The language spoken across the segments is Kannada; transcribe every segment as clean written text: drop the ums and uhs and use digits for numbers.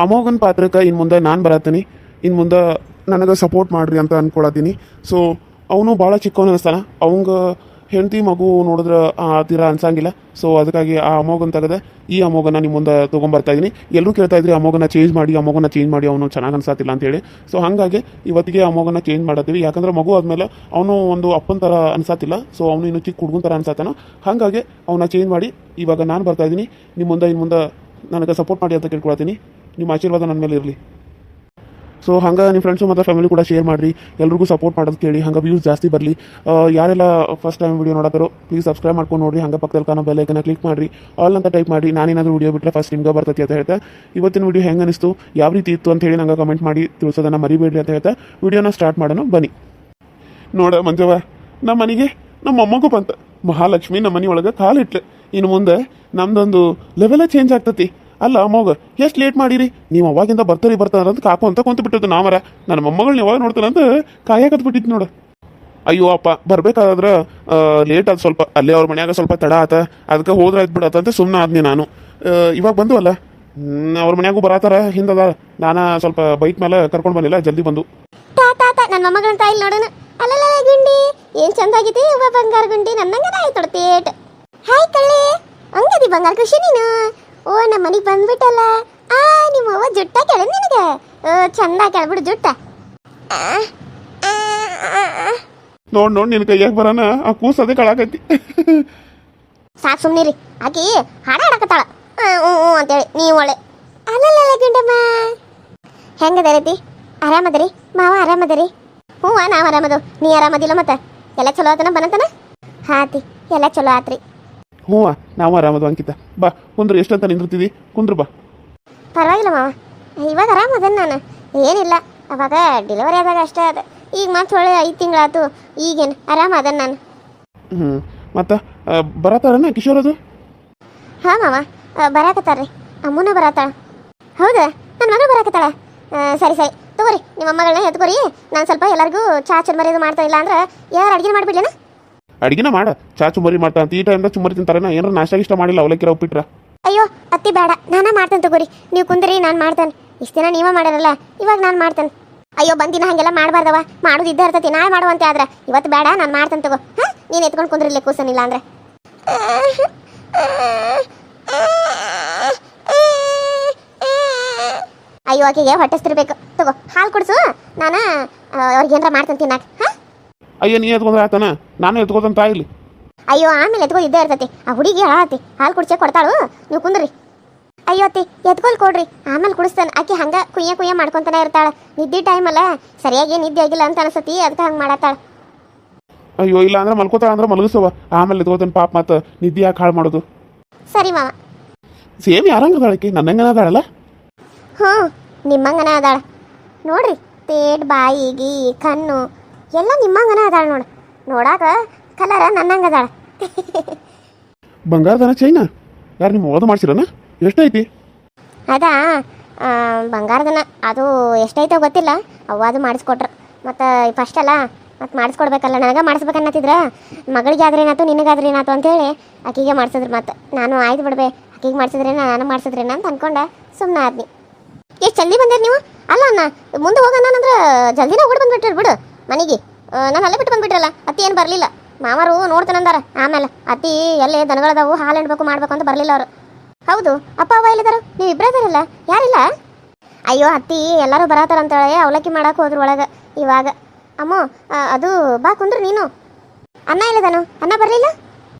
ಅಮೋಘನ ಪಾತ್ರಕ್ಕೆ ಇನ್ನು ಮುಂದೆ ನಾನು ಬರತ್ತೀನಿ. ಇನ್ನು ಮುಂದೆ ನನಗೆ ಸಪೋರ್ಟ್ ಮಾಡಿರಿ ಅಂತ ಅಂದ್ಕೊಳತ್ತೀನಿ. ಸೊ ಅವನು ಭಾಳ ಚಿಕ್ಕವನು ಅನಿಸ್ತಾನ. ಅವಂಗ ಹೆಂಡತಿ ಮಗು ನೋಡಿದ್ರೆ ಆ ತೀರ ಅನ್ಸಂಗಿಲ್ಲ. ಸೊ ಅದಕ್ಕಾಗಿ ಆ ಅಮೋಘನ ತೆಗೆದ ಈ ಅಮೋಘನ ನಿಮ್ಮ ಮುಂದೆ ತೊಗೊಂಬರ್ತಾ ಇದ್ದೀನಿ. ಎಲ್ಲರೂ ಕೇಳ್ತಾ ಇದ್ರಿ ಅಮೋಘನ ಚೇಂಜ್ ಮಾಡಿ ಅವನು ಚೆನ್ನಾಗಿ ಅನ್ಸತ್ತಿಲ್ಲ ಅಂತೇಳಿ. ಸೊ ಹಾಗಾಗಿ ಇವತ್ತಿಗೆ ಅಮೋಘನ ಚೇಂಜ್ ಮಾಡತ್ತೀವಿ. ಯಾಕಂದ್ರೆ ಮಗು ಆದಮೇಲೆ ಅವನು ಒಂದು ಅಪ್ಪನ ಥರ ಅನ್ಸತ್ತಿಲ್ಲ. ಸೊ ಅವನು ಇನ್ನೂ ಚಿಕ್ಕ ಹುಡುಗನ ಥರ ಅನ್ಸತ್ತಾನ. ಹಾಗಾಗಿ ಅವನ್ನ ಚೇಂಜ್ ಮಾಡಿ ಇವಾಗ ನಾನು ಬರ್ತಾ ಇದ್ದೀನಿ. ಇನ್ನು ಮುಂದೆ ನನಗೆ ಸಪೋರ್ಟ್ ಮಾಡಿ ಅಂತ ಕೇಳ್ಕೊಳ್ತೀನಿ. ನಿಮ್ಮ ಆಶೀರ್ವಾದ ನನ್ನ ಮೇಲೆ ಇರಲಿ. ಸೊ ಹಂಗೆ ನಿಮ್ಮ ಫ್ರೆಂಡ್ಸು ಮತ್ತು ಫ್ಯಾಮಿಲಿ ಕೂಡ ಶೇರ್ ಮಾಡಿರಿ. ಎಲ್ರಿಗೂ ಸಪೋರ್ಟ್ ಮಾಡೋದು ಕೇಳಿ, ಹಂಗೆ ವ್ಯೂಸ್ ಜಾಸ್ತಿ ಬರಲಿ. ಯಾರೆಲ್ಲ ಫಸ್ಟ್ ಟೈಮ್ ವೀಡಿಯೋ ನೋಡೋರು ಪ್ಲೀಸ್ ಸಬ್ಸ್ಕ್ರೈಬ್ ಮಾಡ್ಕೊಂಡು ನೋಡಿರಿ. ಹಂಗೆ ಪಕ್ಕದಲ್ಲಿ ಕಾಣೋ ಬೆಲ್ ಐಕನ್ನ ಕ್ಲಿಕ್ ಮಾಡಿರಿ, ಆಲ್ ಅಂತ ಟೈಪ್ ಮಾಡಿ. ನಾನೇನಾದರೂ ವೀಡಿಯೋ ಬಿಟ್ಟರೆ ಫಸ್ಟ್ ನಿಮ್ಗೆ ಬರ್ತೈತಿ ಅಂತ ಹೇಳ್ತಾ ಇವತ್ತಿನ ವೀಡಿಯೋ ಹೆಂಗೆ ಅನಿಸ್ತು, ಯಾವ ರೀತಿ ಇತ್ತು ಅಂತ ಹೇಳಿ ನಂಗೆ ಕಮೆಂಟ್ ಮಾಡಿ ತಿಳಿಸೋದನ್ನು ಮರಿಬೇಡ್ರಿ ಅಂತ ಹೇಳ್ತಾ ವೀಡಿಯೋನ ಸ್ಟಾರ್ಟ್ ಮಾಡೋಣ ಬನ್ನಿ. ನೋಡ ಮಂಜವ್ವ, ನಮ್ಮ ಮನೆಗೆ ನಮ್ಮ ಮೊಮ್ಮಗು ಬಂತ. ಮಹಾಲಕ್ಷ್ಮಿ ನಮ್ಮ ಮನೆ ಒಳಗೆ ಕಾಲಿಟ್ಲು. ಇನ್ನು ಮುಂದೆ ನಮ್ದೊಂದು ಲೆವೆಲೇ ಚೇಂಜ್ ಆಗ್ತತಿ. ಅಲ್ಲ ಅಮ್ಮಗ ಎಷ್ಟು ಲೇಟ್ ಮಾಡಿರಿ ನೀವು? ಅವಾಗಿಂದ ಬರ್ತಾರ ಅಂತ ಕಾಕು ಅಂತ ಕುಂತು ಬಿಟ್ಟಿದ್ದು ನಾಮರ. ನನ್ನ ಮೊಮ್ಮಗಳನ್ನ ಯಾವಾಗ ನೋಡ್ತಾನಂತ ಕಾಯಕತ್ ಬಿಟ್ಟಿತ್ತು ನೋಡು. ಅಯ್ಯೋ ಅಪ್ಪ, ಬರ್ಬೇಕಾದ್ರೆ ಲೇಟ್ ಆದ ಸ್ವಲ್ಪ. ಅಲ್ಲೇ ಅವ್ರ ಮನ್ಯಾಗ ಸ್ವಲ್ಪ ತಡ ಆತ, ಅದಕ್ಕೆ ಹೋದ್ರೆ ಆಯ್ತು ಬಿಡತ್ತಂತ ಸುಮ್ಮನೆ ಆದ್ನಿ ನಾನು. ಇವಾಗ ಬಂದುವಲ್ಲ, ಅವ್ರ ಮನ್ಯಾಗೂ ಬರತ್ತಾರ, ಹಿಂದದ ನಾನು ಸ್ವಲ್ಪ ಬೈಕ್ ಮೇಲೆ ಕರ್ಕೊಂಡು ಬಂದಿಲ್ಲ, ಜಲ್ದಿ ಬಂದು. ನನ್ನ ಮೊಮ್ಮಗಳನ್ನ ತಾಯಿ ನೋಡೋಣ. ಅಲ್ಲಲ್ಲ ಗುಂಡಿ ಏನ್ ಚಂದಾಗಿದೆ ಬಂಗಾರ ಗುಂಡಿ, ನನ್ನಂಗನ ಆಯ್ತು ತೇಟ್. ಹಾಯ್ ಕಳ್ಳೆ, ಹಂಗದಿ ಬಂಗಾರ ಖುಷಿ ನೀನು? ಓ ನಮ್ಮ ಮನೆಗೆ ಬಂದ್ಬಿಟ್ಟಲ್ಲ. ನಿಮ್ಮ ಅವ್ವ ಜುಟ್ಟ ಕೆಳ ನಿನಗೆ ಚಂದ ಕೆಳಬಿಡು ಜುಟ್ಟ. ನೋಡ್ ನಿನ್ ಕೈಯಾಗ ಬರೋಣ ಆ ಕೂಸದೇ ಕಳಾಕೈತಿ. ಸಾಕು ಸುಮ್ಮನಿರಿ, ಆಕಿ ಹಾಡ ಹಾಡಕತ್ತಾಳ ಅಂತೇಳಿ ನೀವು ಒಳ್ಳೆ. ಅಲ್ಲಲ್ಲ ಗುಂಡಮ್ಮ ಹೆಂಗದರೈತಿ? ಆರಾಮದರಿ ಮಾವ? ಆರಾಮದರಿ? ಹ್ಞೂ ನಾವು ಆರಾಮದು. ನೀ ಆರಾಮದಿಲ್ಲ? ಮತ್ತೆ ಎಲ್ಲ ಚಲೋ ಆತನ ಬನತನ? ಹಾತಿ ಎಲ್ಲ ಚಲೋ ಆತ್ರಿ. ಹ್ಞೂ ನಾವು ಆರಾಮದು ಅಂಕಿತ. ಬಾ ಕುಂದ್ರು, ಎಷ್ಟಂತ ನಿಂದಿರ್ತಿದ್ದಿ, ಕುಂದ್ರು ಬಾ. ಪರವಾಗಿಲ್ಲ ಮಾವ, ಇವಾಗ ಆರಾಮದೇನು ನಾನು. ಏನಿಲ್ಲ, ಅವಾಗ ಡೆಲಿವರಿ ಆದಾಗ ಅಷ್ಟೇ ಅದ. ಈಗ ಮತ್ತೆ ಒಳ್ಳೆ 5 ತಿಂಗಳಾಯ್ತು, ಈಗೇನು ಆರಾಮ ಅದನ್ನು ನಾನು. ಮತ್ತೆ ಬರತ್ತಾರಣ್ಣ ಕಿಶೋರದು? ಹಾಂ ಮಾವ ಬರಾಕತ್ತಾರ್ರಿ. ಅಮ್ಮನ ಬರತ್ತಾಳ. ಹೌದಾ, ನನ್ನ ಮಗಳು ಬರಾಕತ್ತಾಳ. ಸರಿ ತಗೋರಿ, ನಿಮ್ಮ ಅಮ್ಮಗಳನ್ನ ಎತ್ಕೋರಿ. ನಾನು ಸ್ವಲ್ಪ ಎಲ್ಲರಿಗೂ ಚಾ ಚುರ್ಮರಿ ಮಾಡ್ತಾ ಇಲ್ಲ ಅಂದ್ರೆ ಯಾರು ಅಡುಗೆ ಮಾಡಿಬಿಡ್ಲೇನ? ಅಡಿಗೆನ ಮಾಡ, ಚಾ ಚುಮ್ಮರಿ ಮಾಡ್ತಾ ಅಂತ. ಈ ಟೈಮ್ದಾಗ ಚುಮ್ಮರಿ ತಿಂತಾರೇನ? ಏನಾರ ನಾಷ್ಟ ಇಷ್ಟ ಮಾಡಿಲ್ಲ, ಅವಲಕ್ಕಿರ ಉಪ್ಪಿಟ್ರ? ಅಯ್ಯೋ ಅತ್ತಿ ಬೇಡ, ನಾನೇ ಮಾಡ್ತೇನೆ ತಗೋರಿ. ನೀವು ಕುಂದ್ರಿ, ನಾನು ಮಾಡ್ತೇನೆ. ಇಷ್ಟು ದಿನ ನೀವೇ ಮಾಡಿರಲ್ಲ, ಇವಾಗ ನಾನು ಮಾಡ್ತೇನೆ. ಅಯ್ಯೋ ಬಂದಿನ ಹಾಗೆಲ್ಲ ಮಾಡಬಾರ್ದವ, ಮಾಡೋದು ಇದ್ದೇ ಇರ್ತೈತಿ. ನಾಳೆ ಮಾಡುವಂತೆ ಆದ್ರೆ ಇವತ್ತು ಬೇಡ, ನಾನು ಮಾಡ್ತೇನೆ ತಗೋ. ಹಾಂ, ನೀನು ಎತ್ಕೊಂಡು ಕುಂದ್ರಿಲ್ಲ ಕೂಸನಿಲ್ಲ ಅಂದ್ರೆ. ಅಯ್ಯೋ ಆಕೆಗೆ ಹೊಟ್ಟೆಸ್ತಿರ್ಬೇಕು. ತಗೋ ಹಾಲು ಕುಡಿಸು, ನಾನು ಅವ್ರಿಗೆ ಏನಾರ ಮಾಡ್ತೇನೆ ತಿನ್ನಾಕ. ಹಾಂ ಅಯ್ಯೋ ನೀ ಎತ್ಕೊಂಡ್ರೆ ಆತನ, ನಾನು ಎತ್ಕೋತಂತ ಇಲ್ಲಿ. ಅಯ್ಯೋ ಆಮೇಲೆ ಎತ್ಕೊಂಡು ಇದ್ದೇ ಇರ್ತೈತಿ. ಆ ಹುಡುಗಿ ಹಾಳಾತಿ, ಹಾಲು ಕುಡಿಸೇ ಕೊಡ್ತಾಳು. ನೀವು ಕುಂದ್ರಿ. ಅಯ್ಯೋ ಅತ್ತಿ ಎತ್ಕೊಲ್ ಕೊಡ್ರಿ, ಆಮೇಲೆ ಕುಡಿಸ್ತಾನೆ. ಆಕೆ ಹಂಗೆ ಕುಯ್ಯ ಮಾಡ್ಕೊತಾನೆ ಇರ್ತಾಳೆ. ನಿದ್ದೆ ಟೈಮಲ್ಲ ಸರಿಯಾಗಿ ನಿದ್ದೆ ಆಗಿಲ್ಲ ಅಂತ ಅನ್ಸತಿ, ಅದಕ್ಕೆ ಹಂಗೆ ಮಾಡತ್ತಾಳ. ಅಯ್ಯೋ ಇಲ್ಲ ಅಂದ್ರೆ ಮಲ್ಕೋತಾಳ ಅಂದ್ರೆ ಮಲಗಿಸವ, ಆಮೇಲೆ ಎತ್ಕೋತಾನೆ ಪಾಪ. ಮತ್ತೆ ನಿದ್ದೆ ಯಾಕೆ ಹಾಳು ಮಾಡೋದು? ಸರಿ ಮಾವ. ಸೇಮ್ ಯಾರಂಗದಾಳಕ್ಕೆ ನನ್ನಂಗನ ಅದಾಳಲ್ಲ? ಹ್ಞೂ ನಿಮ್ಮಂಗನ ಅದಾಳ ನೋಡ್ರಿ. ತೇಟ್ ಬಾಯಿಗಿ ಕಣ್ಣು ಎಲ್ಲ ನಿಮ್ಮಂಗನ ಅದಾಳ ನೋಡು. ನೋಡಾಕ ಕಲರ ನನ್ನಂಗ ಅದಾಳ. ಬಂಗಾರದನ ಚೈನಾ ಯಾರು ನಿಮ್ಮ ಓದ ಮಾಡ್ಸಿರನ? ಎಷ್ಟೈತಿ? ಅದಾ ಬಂಗಾರದನ, ಅದು ಎಷ್ಟೈತೋ ಗೊತ್ತಿಲ್ಲ. ಅದು ಮಾಡಿಸ್ಕೊಟ್ರು. ಮತ್ತು ಫಸ್ಟ್ ಅಲ್ಲ, ಮತ್ತು ಮಾಡಿಸ್ಕೊಡ್ಬೇಕಲ್ಲ, ನನಗೆ ಮಾಡಿಸ್ಬೇಕನ್ನತ್ತಿದ್ರ. ಮಗಳಿಗೆ ಆದ್ರೆ ಏನಾಯ್ತು, ನಿನಗಾದ್ರೆ ಏನಾಯ್ತು ಅಂತೇಳಿ ಆಕೆಗೆ ಮಾಡಿಸಿದ್ರು. ಮತ್ತು ನಾನು ಆಯ್ತು ಬಿಡ್ಬೇ, ಆಕೆಗೆ ಮಾಡಿಸಿದ್ರೇನ ನಾನು ಮಾಡಿಸಿದ್ರೇನ ಅಂತ ಅಂದ್ಕೊಂಡೆ ಸುಮ್ಮನೆ ಆದ್ನಿ. ಎಷ್ಟು ಜಲ್ದಿ ಬಂದಿರಿ ನೀವು? ಅಲ್ಲ ಅಣ್ಣ ಮುಂದೆ ಹೋಗೋಣ ಅಂದ್ರೆ ಜಲ್ದಿನೇ ಓಡಿ ಬಂದುಬಿಟ್ರಿ ಬಿಡು ಮನೆಗೆ. ನಾನು ಅಲ್ಲೇ ಬಿಟ್ಟು ಬಂದುಬಿಟ್ರಲ್ಲ. ಅತ್ತಿ ಏನು ಬರಲಿಲ್ಲ. ಮಾವರು ನೋಡ್ತಾನಂದಾರ. ಆಮೇಲೆ ಅತ್ತಿ ಎಲ್ಲೇ ದನಗಳದಾವು ಹಾಲು ಹಿಂಡ್ಬೇಕು ಮಾಡ್ಬೇಕು ಅಂತ ಬರಲಿಲ್ಲ ಅವರು. ಹೌದು, ಅಪ್ಪ ಅವ್ವ ಎಲ್ಲಿದ್ದಾರೆ? ನೀವು ಇಬ್ಬರೇ ಬರಲ್ಲ, ಯಾರಿಲ್ಲ? ಅಯ್ಯೋ ಅತ್ತಿ ಎಲ್ಲರೂ ಬರತ್ತಾರಂತೇಳಿ ಅವಲಕ್ಕಿ ಮಾಡಕ್ಕೆ ಹೋದ್ರು ಒಳಗೆ ಇವಾಗ. ಅಮ್ಮ ಅದು ಬಾ ಕುಂದ್ರು ನೀನು. ಅಣ್ಣ ಎಲ್ಲಿದಾನು? ಅಣ್ಣ ಬರಲಿಲ್ಲ?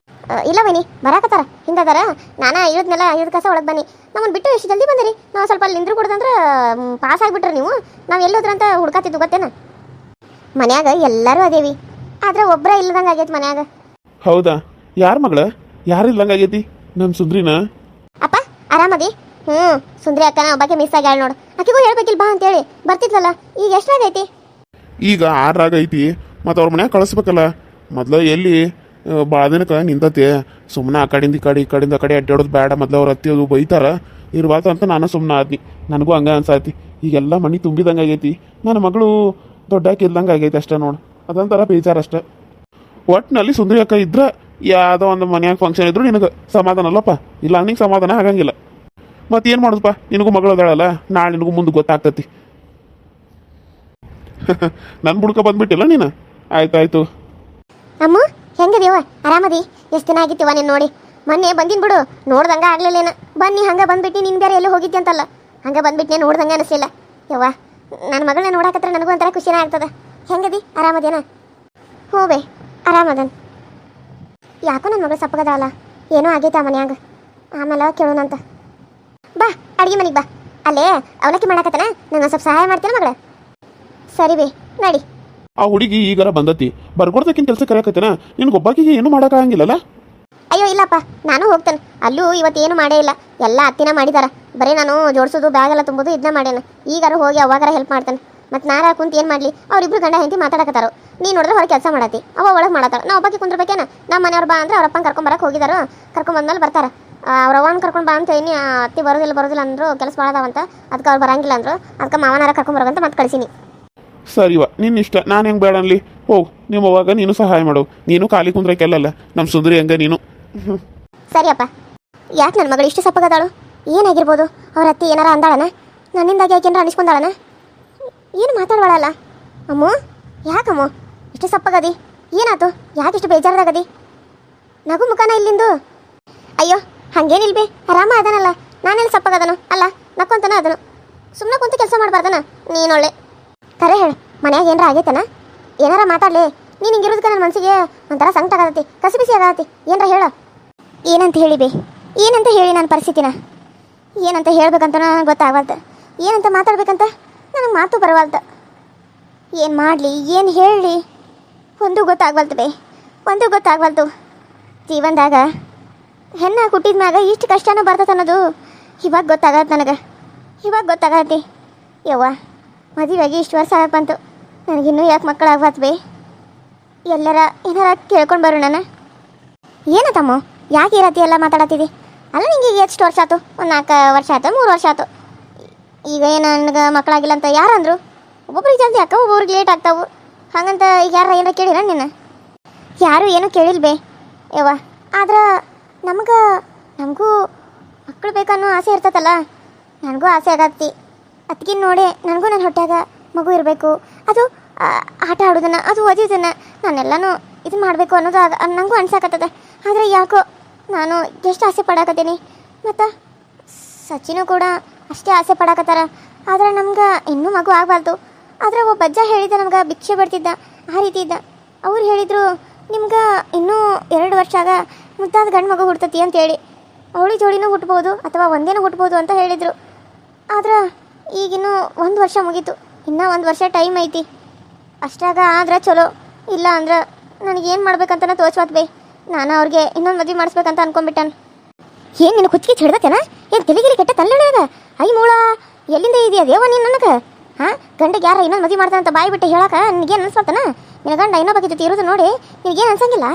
ಇಲ್ಲ ಬನ್ನಿ, ಬರಾಕತ್ತಾರ, ಹಿಂಗದಾರ. ನಾನು ಇಳಿದ್ನೆಲ್ಲ ಇಳಿದ ಕಸ ಒಳಗೆ ಬನ್ನಿ. ನಮ್ಮನ್ನು ಬಿಟ್ಟು ಎಷ್ಟು ಜಲ್ದಿ ಬಂದಿರಿ? ನಾವು ಸ್ವಲ್ಪ ಅಲ್ಲಿ ನಿಂದ್ರು ಕೊಡ್ದಂದ್ರೆ ಪಾಸ್ ಆಗಿಬಿಟ್ರೆ ನೀವು. ನಾವು ಎಲ್ಲೋದ್ರಂತ ಹುಡ್ಕಾತಿದ್ದು ಗೊತ್ತೇನ? ಮನ್ಯಾಗ ಎಲ್ಲರೂ ಅದೇವಿ, ಆದ್ರೆ ಒಬ್ಬರೇ ಇಲ್ಲದಂಗೆ ಆಗೈತಿ ಮನ್ಯಾಗ. ಹೌದಾ? ಯಾರ ಮಗಳ? ಯಾರು ಇಲ್ಲಂಗೆ ಆಗೈತಿ? ನಮ್ಮ ಸುಂದ್ರಿನ? ಅಪ್ಪ ಆರಾಮದಿ? ಸುಂದ್ರಿ ಅಕ್ಕನ ಒಬ್ಬಾಕೆ ಮಿಸ್ ಆಗ್ಯಾಳ ನೋಡು. ಆಕೆಗೂ ಹೇಳ್ಬೇಕಿಲ್ಲ ಬಾ ಅಂತೇಳಿ ಬರ್ತಿದ್ಲಲ್ಲ. ಈಗ ಎಷ್ಟಾಗೈತಿ? ಈಗ 6 ಆಗೈತಿ. ಮತ್ತು ಅವ್ರ ಮನ್ಯಾಗ ಕಳಿಸ್ಬೇಕಲ್ಲ. ಮೊದಲು ಎಲ್ಲಿ ಭಾಳ ದಿನಕ್ಕೆ ನಿಂತತಿ. ಸುಮ್ಮನೆ ಆ ಕಡೆಯಿಂದ ಈ ಕಡೆಯಿಂದ ಅಡ್ಡಾಡೋದು ಬೇಡ. ಮೊದಲು ಅವ್ರು ಅತ್ತಿಯೋದು ಬೈತಾರ ಇರ್ಬಾರ್ದು ಅಂತ ನಾನು ಸುಮ್ಮನೆ ಆದ್ನಿ. ನನಗೂ ಹಂಗೆ ಅನ್ಸಾತಿ. ಈಗೆಲ್ಲ ಮನೆ ತುಂಬಿದಂಗೆ ಆಗೈತಿ. ನನ್ನ ಮಗಳು ದೊಡ್ಡಾಕಿ ಇದ್ದಂಗೆ ಆಗೈತಿ ಅಷ್ಟೇ ನೋಡು. ಅದೊಂಥರ ಬೇಜಾರಷ್ಟೆ. ಒಟ್ಟಿನಲ್ಲಿ ಸುಂದರಿ ಅಕ್ಕ ಇದ್ರೆ ಯಾವುದೋ ಒಂದು ಮನ್ಯಾಗ ಫಂಕ್ಷನ್ ಇದ್ರು ನಿನಗೆ ಸಮಾಧಾನ ಅಲ್ಲಪ್ಪ. ಇಲ್ಲ ನಿನಗೆ ಸಮಾಧಾನ ಆಗಂಗಿಲ್ಲ. ಮತ್ತೆ ಏನು ಮಾಡೋದಪ್ಪ, ನಿನಗೂ ಮಗಳು ಅದಾಳಲ್ಲ, ನಾಳೆ ನಿನಗೂ ಮುಂದೆ ಗೊತ್ತಾಗ್ತತಿ. ನನ್ನ ಬುಡ್ಕ ಬಂದ್ಬಿಟ್ಟಿಲ್ಲ ನೀನು. ಆಯ್ತಾಯ್ತು. ಅಮ್ಮ ಹೆಂಗದೀವ, ಆರಾಮದಿ? ಎಷ್ಟು ದಿನ ಆಗಿತ್ತೀವ ನೀನು ನೋಡಿ. ಮೊನ್ನೆ ಬಂದಿನ್ ಬಿಡು, ನೋಡ್ದಂಗೆ ಆಗ್ಲಿಲ್ಲೇನ. ಬನ್ನಿ ಹಂಗೆ ಬಂದ್ಬಿಟ್ಟು ನೀನು ಬೇರೆ ಎಲ್ಲೂ ಹೋಗಿದ್ದೆ ಅಂತಲ್ಲ, ಹಂಗೆ ಬಂದ್ಬಿಟ್ಟು ನೋಡ್ದಂಗೆ ಅನಿಸ್ಲಿಲ್ಲ. ಯವ್ವ, ನನ್ನ ಮಗಳನ್ನ ನೋಡಕತ್ರ ನನಗೂ ಒಂಥರ ಖುಷಿನೇ ಆಗ್ತದೆ. ಹೆಂಗದಿ, ಆರಾಮದೇನ? ಹ್ಞೂ ಬೇ ಆರಾಮದನ್. ಯಾಕೋ ನನ್ನ ಮಗಳು ಸಪ್ಪಗದಾಳಲ್ಲ, ಏನೋ ಆಗೈತೆ ಆ ಮನ್ಯಾಗ. ಆಮೇಲೆ ಕೇಳೋಣಂತ. ಬಾ ಅಡುಗೆ ಮನೆಗೆ ಬಾ, ಅಲ್ಲೇ ಅವಲಕ್ಕಿ ಮಾಡಕತ್ತನ, ನಂಗೆ ಸ್ವಲ್ಪ ಸಹಾಯ ಮಾಡ್ತೀನ ಮಗಳ? ಸರಿ ಬೇ ನಡಿ. ಆ ಹುಡುಗಿ ಈಗಾರ ಬಂದತಿ, ಬರ್ಕೊಡ್ದಕ್ಕಿಂತ ಕೆಲಸ ಕರೆಯಕತ್ತೇನ, ನಿನ್ಗೊಬ್ಬಾಕಿಗೆ ಏನು ಮಾಡೋಕ್ಕಾಗಂಗಿಲ್ಲಲ್ಲ? ಅಯ್ಯೋ ಇಲ್ಲಪ್ಪ, ನಾನು ಹೋಗ್ತೇನೆ. ಅಲ್ಲೂ ಇವತ್ತೇನು ಮಾಡೇ ಇಲ್ಲ, ಎಲ್ಲ ಅತ್ತಿನ ಮಾಡಿದಾರ. ಬರೀ ನಾನು ಜೋಡಿಸೋದು ಬ್ಯಾಗೆಲ್ಲ ತುಂಬೋದು ಇದನ್ನ ಮಾಡ್ಯಾನ. ಈಗಾರ ಹೋಗಿ ಅವಾಗಾರ ಹೆಲ್ಪ್ ಮಾಡ್ತಾನೆ. ಮತ್ತು ನಾರ ಕುಂತು ಏನು ಮಾಡಲಿ, ಅವ್ರಿಬ್ರು ಗಂಡ ಹೆಂಡತಿ ಮಾತಾಡಕತ್ತಾರೋ. ನೀನು ನೋಡಿದ್ರೆ ಹೊರಗೆ ಕೆಲಸ ಮಾಡತ್ತಿ, ಅವ ಒಳಗೆ ಮಾಡತ್ತಾರ. ನಾ ಒಬ್ಬಾಕಿ ಕುಂದ್ರಬೇಕೇನ? ನಮ್ಮ ಮನೆಯವ್ರು ಬಾ ಅಂದ್ರೆ ಅವ್ರಪ್ಪನ ಕರ್ಕೊಂಬರಕ್ಕೆ ಹೋಗಿದಾರೋ. ಕರ್ಕೊಂಬಂದ್ಮೇಲೆ ಬರ್ತಾರೆ. ಅವ್ರ ಅವನ ಕರ್ಕೊಂಡು ಬಾ ಅಂತ ಏನಿ, ಅತ್ತಿ ಬರೋದಿಲ್ಲ ಅಂದರು, ಕೆಲಸ ಮಾಡೋದಾವಂತ. ಅದಕ್ಕೆ ಅವ್ರು ಬರಂಗಿಲ್ಲ ಅಂದರು. ಅದಕ್ಕೆ ಮಾವನಾರ ಕರ್ಕೊಂಬರೋಂತ ಮತ್ತೆ ಕಳಿಸೀನಿ. ಸರಿವ, ನಿನ್ನ ಇಷ್ಟ. ನಾನು ಹೆಂಗೆ ಬೇಡ ಅನ್ಲಿ? ಹೋಗು, ನಿಮ್ಮ ಅವಾಗ ನೀನು ಸಹಾಯ ಮಾಡು. ನೀನು ಖಾಲಿ ಕುಂದ್ರಕ್ಕೆಲ್ಲಲ್ಲ, ನಮ್ಮ ಸುಂದರಿ ಹಂಗೆ ನೀನು. ಸರಿಯಪ್ಪ. ಯಾಕೆ ನನ್ನ ಮಗಳು ಇಷ್ಟು ಸಪ್ಪಗದಾಳು? ಏನಾಗಿರ್ಬೋದು? ಅವ್ರ ಅತ್ತಿ ಏನಾರ ಅಂದಾಳನ? ನನ್ನಿಂದಾಗಿ ಯಾಕೆನಾರ ಅನಿಸ್ಕೊಂಡಾಳನ? ಏನು ಮಾತಾಡವಾಳಲ್ಲ? ಅಮ್ಮು, ಯಾಕಮ್ಮು ಇಷ್ಟು ಸಪ್ಪಗದಿ? ಏನಾಯ್ತು? ಯಾಕೆ ಇಷ್ಟು ಬೇಜಾರದಾಗದಿ? ನಗು ಮುಖಾನ ಇಲ್ಲಿಂದು. ಅಯ್ಯೋ ಹಂಗೇನಿಲ್ಬೇ, ಆರಾಮ ಅದನಲ್ಲ. ನಾನೆಲ್ಲಿ ಸಪ್ಪಗದನು? ಅಲ್ಲ, ನಕ್ಕೊಂತನ ಅದನು. ಸುಮ್ಮನೆ ಕುಂತು ಕೆಲಸ ಮಾಡಬಾರ್ದನ ನೀನೊಳ್ಳೆ. ಕರೆ ಹೇಳು, ಮನ್ಯಾಗ ಏನಾರ ಆಗೈತನ? ಏನಾರ ಮಾತಾಡಲಿ. ನೀನು ಹಿಂಗಿರೋದಕ್ಕೆ ನನ್ನ ಮನಸ್ಸಿಗೆ ಒಂಥರ ಸಂಕಟ ಆಗತೈತಿ, ಕಸಿಬಿಸಿ ಆಗತ್ತಿ. ಏನಾರ ಹೇಳ. ಏನಂತ ಹೇಳಿಬೇ? ಏನಂತ ಹೇಳಿ ನನ್ನ ಪರಿಸ್ಥಿತಿನ? ಏನಂತ ಹೇಳ್ಬೇಕಂತ ನನಗೆ ಗೊತ್ತಾಗವಲ್ತು. ಏನಂತ ಮಾತಾಡ್ಬೇಕಂತ ನನಗೆ ಮಾತು ಬರವಲ್ತು. ಏನು ಮಾಡಲಿ, ಏನು ಹೇಳಲಿ, ಒಂದು ಗೊತ್ತಾಗವಲ್ತು ಬೇ, ಒಂದು ಗೊತ್ತಾಗವಲ್ತು. ಜೀವನದಾಗ ಹೆಣ್ಣ ಹುಟ್ಟಿದ ಮ್ಯಾಗ ಇಷ್ಟು ಕಷ್ಟನೂ ಬರ್ತದೆ ಅನ್ನೋದು ಇವಾಗ ಗೊತ್ತಾಗತ್ತೆ ನನಗೆ. ಇವಾಗ ಗೊತ್ತಾಗತ್ತಿ. ಯವ್ವ, ಮದುವೆಯಾಗಿ ಇಷ್ಟು ವರ್ಷ ಆಗಕ್ಕೆ ಬಂತು, ನನಗಿನ್ನೂ ಯಾಕೆ ಮಕ್ಕಳಾಗ್ಬಾರ್ದು ಬೇ? ಎಲ್ಲರ ಏನಾರ ಕೇಳ್ಕೊಂಡು ಬರೋಣ. ಏನತ್ತಮ್ಮ, ಯಾಕೆ ಈ ರೀತಿ ಎಲ್ಲ ಮಾತಾಡತ್ತಿದ್ದಿ? ಅಲ್ಲ, ನಿಂಗೆ ಈಗ ಎಷ್ಟು ವರ್ಷ ಆಯ್ತು? ಒಂದು 4 ವರ್ಷ ಆಯ್ತು, 3 ವರ್ಷ ಆಯ್ತು. ಈಗ ಏನು ನನಗೆ ಮಕ್ಕಳಾಗಿಲ್ಲ ಅಂತ ಯಾರು ಅಂದರು? ಒಬ್ಬೊಬ್ರಿಗೆ ಜಲ್ದಿ ಅಕ್ಕ, ಒಬ್ಬೊಬ್ರಿಗೆ ಲೇಟ್ ಆಗ್ತಾವು. ಹಾಗಂತ ಈಗ ಯಾರ ಏನಾರ ಕೇಳಿರ ನಿನ್ನ? ಯಾರೂ ಏನೂ ಕೇಳಿಲ್ಬೇ ಯವ್ವ. ಆದ್ರೆ ನಮಗೂ ಮಕ್ಕಳು ಬೇಕನ್ನೋ ಆಸೆ ಇರ್ತೈತಲ್ಲ, ನನಗೂ ಆಸೆ ಆಗತ್ತಿ. ಅದಕ್ಕಿಂತ ನೋಡಿ ನನಗೂ ನನ್ನ ಹೊಟ್ಯಾಗ ಮಗು ಇರಬೇಕು, ಅದು ಆಟ ಆಡೋದನ್ನು, ಅದು ಓದಿದ್ದನ್ನು ನಾನೆಲ್ಲನೂ ಇದು ಮಾಡಬೇಕು ಅನ್ನೋದು ನನಗೂ ಅನ್ಸಾಕತ್ತದ. ಆದರೆ ಯಾಕೋ ನಾನು ಎಷ್ಟು ಆಸೆ ಪಡಾಕತ್ತೀನಿ, ಮತ್ತು ಸಚಿನೂ ಕೂಡ ಅಷ್ಟೇ ಆಸೆ ಪಡಾಕತ್ತಾರ. ಆದರೆ ನಮ್ಗೆ ಇನ್ನೂ ಮಗು ಆಗಬಾರ್ದು. ಆದರೆ ಒಬ್ಬ ಅಜ್ಜ ಹೇಳಿದ, ನಮ್ಗೆ ಭಿಕ್ಷೆ ಬಿಡ್ತಿದ್ದ, ಆ ರೀತಿ ಇದ್ದ. ಅವ್ರು ಹೇಳಿದರು, ನಿಮ್ಗೆ ಇನ್ನೂ 2 ವರ್ಷ ಆಗ ಮುದ್ದಾದ ಗಂಡು ಮಗು ಹುಡ್ತತಿ ಅಂತೇಳಿ. ಅವಳಿ ಜೋಡಿನೂ ಹುಟ್ಬೋದು ಅಥವಾ ಒಂದೇನೂ ಹುಟ್ಬೋದು ಅಂತ ಹೇಳಿದರು. ಆದ್ರೆ ಈಗಿನ್ನೂ 1 ವರ್ಷ ಮುಗೀತು, ಇನ್ನೂ 1 ವರ್ಷ ಟೈಮ್ ಐತಿ. ಅಷ್ಟಾಗ ಆದ್ರೆ ಚಲೋ, ಇಲ್ಲ ಅಂದ್ರೆ ನನಗೇನು ಮಾಡ್ಬೇಕಂತನ ತೋಚ್ವಾತ್ ಬೇ. ನಾನು ಅವ್ರಿಗೆ ಇನ್ನೊಂದು ಮದುವೆ ಮಾಡಿಸ್ಬೇಕಂತ ಅನ್ಕೊಂಡ್ಬಿಟ್ಟಾನೆ. ಏನು ನಿನ್ನ ಕುಚ್ಚಿಗೆ ಹಿಡ್ದತ್ತೇನ? ಏನು ತೆಲಿಗಿರಿ ಕೆಟ್ಟ ತಲ್ಲಣಾಗ? ಐ ಮೂಳ, ಎಲ್ಲಿಂದ ಇದೆಯಾ ದೇವ ನೀನು ನನಗೆ? ಹಾಂ, ಗಂಡಿಗೆ ಯಾರ ಇನ್ನೊಂದು ಮದುವೆ ಮಾಡ್ತಾನಂತ ಬಾಯಿ ಬಿಟ್ಟು ಹೇಳಕ್ಕೆ ನಿನಗೇನು ಅನ್ಸ್ಬತ್ತನ? ನಿನ್ನ ಗಂಡ ಇನ್ನೊಬ್ಬ ಜೊತೆ ಇರೋದು ನೋಡಿ ನಿನಗೇನು ಅನ್ಸಂಗಿಲ್ಲ?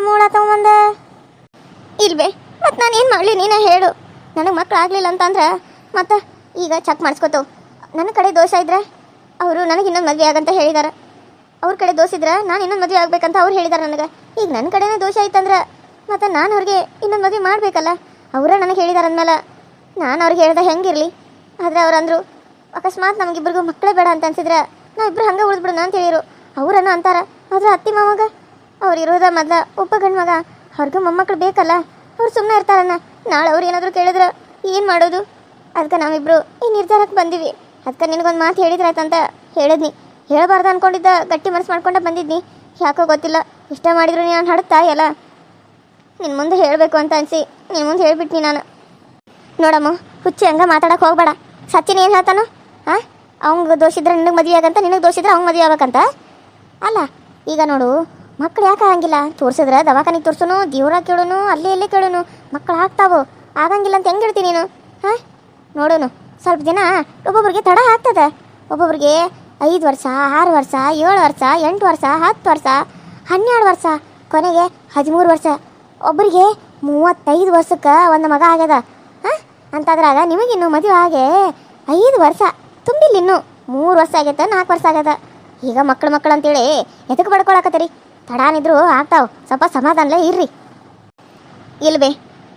ಮೂಳ ತಗೊಂಬಂದ ಇಲ್ವೇ? ಮತ್ತು ನಾನು ಏನು ಮಾಡಲಿ, ನೀನೇ ಹೇಳು. ನನಗೆ ಮಕ್ಳು ಆಗಲಿಲ್ಲ ಅಂತಂದ್ರೆ ಮತ್ತು ಈಗ ಚೆಕ್ ಮಾಡಿಸ್ಕೊತವು. ನನ್ನ ಕಡೆ ದೋಷ ಇದ್ರೆ ಅವರು ನನಗೆ ಇನ್ನೊಂದು ಮದುವೆ ಆಗಂತ ಹೇಳಿದಾರೆ. ಅವ್ರ ಕಡೆ ದೋಷ ಇದ್ರೆ ನಾನು ಇನ್ನೊಂದು ಮದುವೆ ಆಗ್ಬೇಕಂತ ಅವ್ರು ಹೇಳಿದಾರೆ ನನಗೆ. ಈಗ ನನ್ನ ಕಡೆನೇ ದೋಷ ಐತಂದ್ರೆ ಮತ್ತು ನಾನು ಅವ್ರಿಗೆ ಇನ್ನೊಂದು ಮದುವೆ ಮಾಡಬೇಕಲ್ಲ. ಅವರೇ ನನಗೆ ಹೇಳಿದಾರೆ ಅಂದಮೇಲೆ ನಾನು ಅವ್ರಿಗೆ ಹೇಳ್ದೆ ಹೆಂಗಿರಲಿ? ಆದರೆ ಅವ್ರು ಅಂದರು, ಅಕಸ್ಮಾತ್ ನಮಗಿಬ್ರಿಗೂ ಮಕ್ಕಳೇ ಬೇಡ ಅಂತ ಅನ್ಸಿದ್ರೆ ನಾವಿಬ್ರು ಹಂಗೆ ಉಳಿದ್ಬಿಡೋಣ ಅಂತ ಹೇಳಿರು. ಅವರನ್ನು ಅಂತಾರ. ಆದರೆ ಅತ್ತಿ ಮಾವಾಗ ಅವ್ರು ಇರೋದ ಮೊದಲ ಒಬ್ಬ ಗಂಡು ಮಗ, ಅವ್ರಿಗೂ ಮೊಮ್ಮಕ್ಕಳು ಬೇಕಲ್ಲ. ಅವ್ರು ಸುಮ್ಮನೆ ಇರ್ತಾರನ್ನ. ನಾಳೆ ಅವ್ರು ಏನಾದರೂ ಕೇಳಿದ್ರೆ ಏನು ಮಾಡೋದು? ಅದಕ್ಕೆ ನಾವಿಬ್ಬರು ಈ ನಿರ್ಧಾರಕ್ಕೆ ಬಂದೀವಿ. ಅದಕ್ಕೆ ನಿನಗೊಂದು ಮಾತು ಹೇಳಿದ್ರಾಯ್ತಂತ ಹೇಳಿದ್ನಿ. ಹೇಳಬಾರ್ದು ಅಂದ್ಕೊಂಡಿದ್ದ, ಗಟ್ಟಿ ಮನಸ್ಸು ಮಾಡ್ಕೊಂಡೆ ಬಂದಿದ್ನಿ. ಯಾಕೋ ಗೊತ್ತಿಲ್ಲ, ಇಷ್ಟ ಮಾಡಿದ್ರು ನಾನು ಹಡುತ್ತಾ ಎಲ್ಲ ನಿನ್ನ ಮುಂದೆ ಹೇಳಬೇಕು ಅಂತ ಅನಿಸಿ ನಿನ್ನ ಮುಂದೆ ಹೇಳ್ಬಿಟ್ನಿ ನಾನು. ನೋಡಮ್ಮ, ಹುಚ್ಚಿ ಹಂಗೆ ಮಾತಾಡೋಕೆ ಹೋಗ್ಬೇಡ. ಸಚಿನ್ ಏನು ಹೇಳ್ತಾನೋ? ಹಾಂ, ಅವಂಗೆ ದೋಷಿದ್ರೆ ನಿನಗೆ ಮದುವೆ ಆಗಂತ, ನಿನಗೆ ದೋಷಿದ್ರೆ ಅವ್ನು ಮದುವೆ ಆಗ್ಬೇಕಂತ ಅಲ್ಲ. ಈಗ ನೋಡು, ಮಕ್ಳು ಯಾಕೆ ಆಗಂಗಿಲ್ಲ? ತೋರಿಸಿದ್ರೆ ದವಾಖಾನಿಗೆ ತೋರಿಸೋನು, ದೇವ್ರ ಕೇಳೋನು, ಅಲ್ಲೇ ಕೇಳೋನು, ಮಕ್ಕಳು ಆಗ್ತಾವು. ಆಗಂಗಿಲ್ಲ ಅಂತ ಹೆಂಗೆ ಹೇಳ್ತೀನಿ ನೀನು? ಹಾಂ, ನೋಡೋನು ಸ್ವಲ್ಪ ದಿನ ಒಬ್ಬೊಬ್ರಿಗೆ ತಡ ಆಗ್ತದೆ. ಒಬ್ಬೊಬ್ರಿಗೆ 5 ವರ್ಷ, 6 ವರ್ಷ, 7 ವರ್ಷ, 8 ವರ್ಷ, 10 ವರ್ಷ, 12 ವರ್ಷ, ಕೊನೆಗೆ 13 ವರ್ಷ. ಒಬ್ಬರಿಗೆ 35 ವರ್ಷಕ್ಕೆ ಒಂದು ಮಗ ಆಗ್ಯದ. ಹಾಂ, ಅಂತಾದ್ರಾಗ ನಿಮಗಿನ್ನೂ ಮದುವೆ ಆಗಿ 5 ವರ್ಷ ತುಂಬಿಲ್ಲ, ಇನ್ನೂ 3 ವರ್ಷ ಆಗೈತೆ, 4 ವರ್ಷ ಆಗ್ಯದ. ಈಗ ಮಕ್ಕಳು ಅಂತೇಳಿ ಎದಕ್ಕೆ ಬಡ್ಕೊಳಕತ್ತೀರಿ? ತಡಾನಿದ್ರು ಆಗ್ತಾವೆ. ಸ್ವಲ್ಪ ಸಮಾಧಾನಲೇ ಇರ್ರಿ. ಇಲ್ವೇ,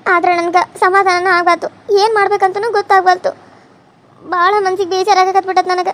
ಆದ್ರೆ ನನಗೆ ಸಮಾಧಾನ ಆಗಬಾರ್ದು ಏನು ಮಾಡ್ಬೇಕಂತನೂ ಗೊತ್ತಾಗ್ಬಾರ್ದು ಭಾಳ ಮನ್ಸಿಗೆ ಬೇಜಾರಾಗಕತ್ಬಿಟ್ಟದ ನನಗೆ